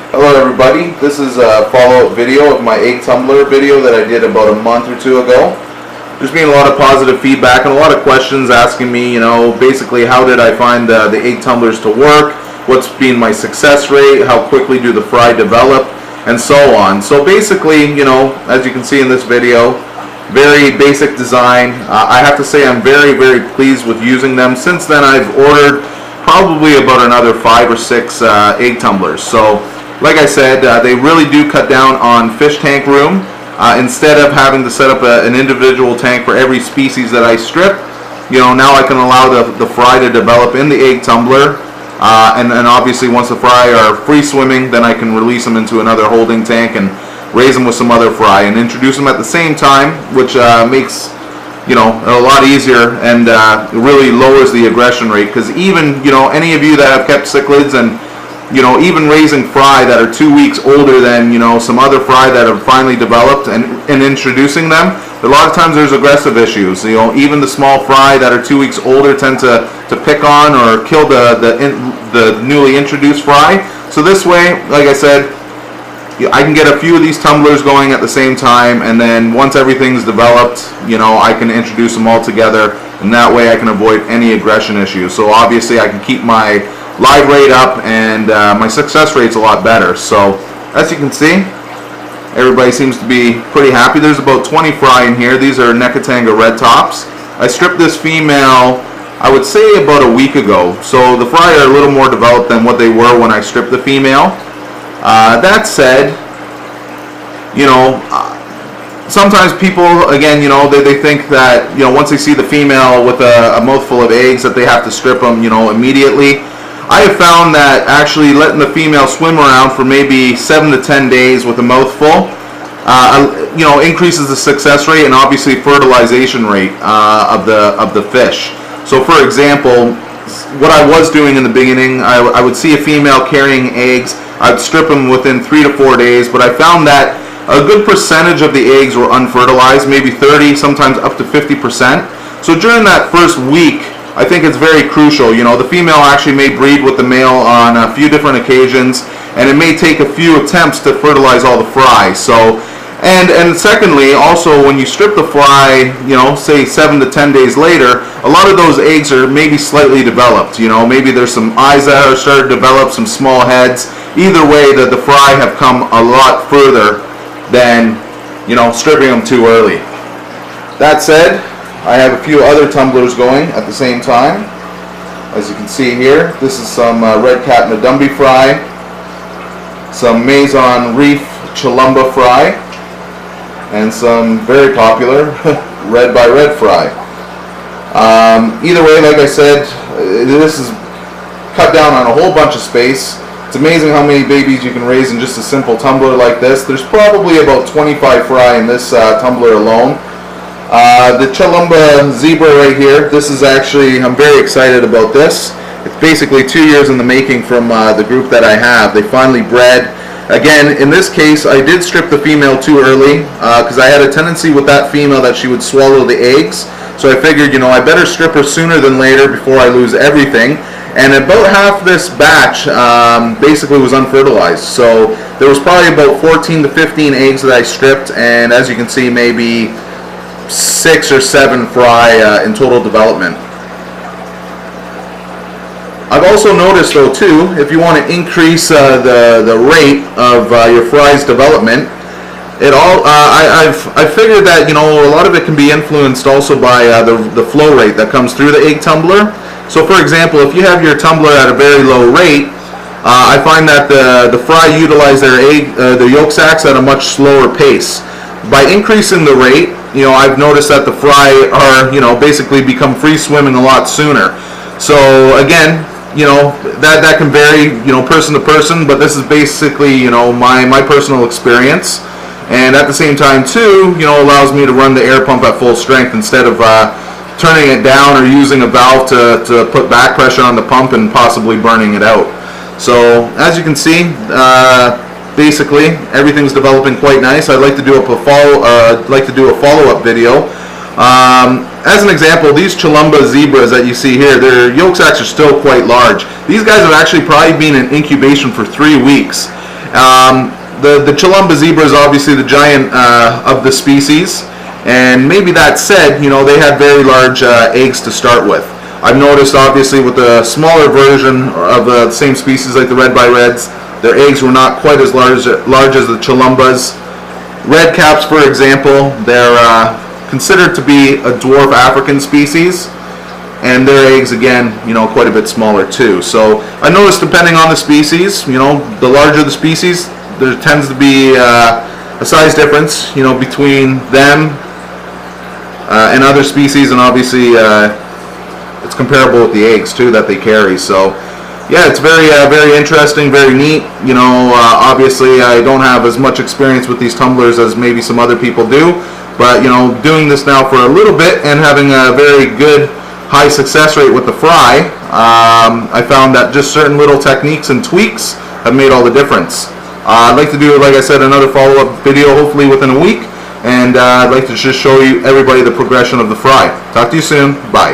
Hello everybody, this is a follow-up video of my egg tumbler video that I did about a month or two ago. There's been a lot of positive feedback and a lot of questions asking me, basically how did I find the egg tumblers to work, what's been my success rate, how quickly do the fry develop, and so on. So basically, as you can see in this video, very basic design. I have to say I'm very, very pleased with using them. Since then I've ordered probably about another 5 or 6 egg tumblers. So like I said, they really do cut down on fish tank room. Instead of having to set up an individual tank for every species that I strip, now I can allow the fry to develop in the egg tumbler. And obviously once the fry are free swimming, then I can release them into another holding tank and raise them with some other fry and introduce them at the same time, which makes a lot easier and really lowers the aggression rate. Because even any of you that have kept cichlids and even raising fry that are 2 weeks older than some other fry that have finally developed and introducing them, a lot of times there's aggressive issues. Even the small fry that are 2 weeks older tend to pick on or kill the newly introduced fry. So this way, like I said, I can get a few of these tumblers going at the same time, and then once everything's developed, I can introduce them all together, and that way I can avoid any aggression issues. So obviously I can keep my live rate up and my success rate's a lot better. So as you can see, everybody seems to be pretty happy. There's about 20 fry in here. These are Neketanga red tops. I stripped this female, I would say about a week ago. So the fry are a little more developed than what they were when I stripped the female. That said, sometimes people, again, they think that, once they see the female with a mouthful of eggs that they have to strip them, immediately. I have found that actually letting the female swim around for maybe 7 to 10 days with a mouthful, increases the success rate and obviously fertilization rate of the fish. So for example, what I was doing in the beginning, I would see a female carrying eggs. I'd strip them within 3 to 4 days, but I found that a good percentage of the eggs were unfertilized, maybe 30, sometimes up to 50%. So during that first week, I think it's very crucial. The female actually may breed with the male on a few different occasions, and it may take a few attempts to fertilize all the fry. So, and secondly, also when you strip the fry, say 7 to 10 days later, a lot of those eggs are maybe slightly developed. Maybe there's some eyes that are starting to develop, some small heads. Either way, the fry have come a lot further than stripping them too early. That said, I have a few other tumblers going at the same time. As you can see here, this is some red cap Nadumbi fry, some Maison Reef Chilumba fry, and some very popular red by red fry. Either way, like I said, this is cut down on a whole bunch of space. It's amazing how many babies you can raise in just a simple tumbler like this. There's probably about 25 fry in this tumbler alone. The Chilumba zebra right here, this is actually, I'm very excited about this. It's basically 2 years in the making from the group that I have. They finally bred. Again, in this case, I did strip the female too early because I had a tendency with that female that she would swallow the eggs. So I figured, I better strip her sooner than later before I lose everything. And about half this batch basically was unfertilized. So there was probably about 14 to 15 eggs that I stripped, and as you can see, maybe 6 or 7 fry in total development. I've also noticed though too, if you want to increase the rate of your fry's development, I figured that a lot of it can be influenced also by the flow rate that comes through the egg tumbler. So for example, if you have your tumbler at a very low rate, I find that the fry utilize their yolk sacs at a much slower pace. By increasing the rate, I've noticed that the fry are basically become free swimming a lot sooner. So again, that can vary person to person, but this is basically my personal experience. And at the same time too, allows me to run the air pump at full strength instead of turning it down or using a valve to put back pressure on the pump and possibly burning it out. So as you can see, basically everything's developing quite nice. I'd like to do a follow-up video. As an example, these Chilumba zebras that you see here, their yolk sacs are still quite large. These guys have actually probably been in incubation for 3 weeks. The Chilumba zebra is obviously the giant of the species, and maybe that said, you know, they had very large eggs to start with. I've noticed obviously with the smaller version of the same species like the red by reds, their eggs were not quite as large as the Chilumbas. Red caps, for example, they're considered to be a dwarf African species, and their eggs, again, you know, quite a bit smaller too. So I noticed depending on the species, you know, the larger the species, there tends to be a size difference, you know, between them and other species, and obviously it's comparable with the eggs too that they carry. So yeah, it's very interesting, very neat. You know, obviously I don't have as much experience with these tumblers as maybe some other people do, but you know, doing this now for a little bit and having a very good high success rate with the fry, I found that just certain little techniques and tweaks have made all the difference. I'd like to do, like I said, another follow-up video hopefully within a week, and I'd like to just show you everybody the progression of the fry. Talk to you soon. Bye.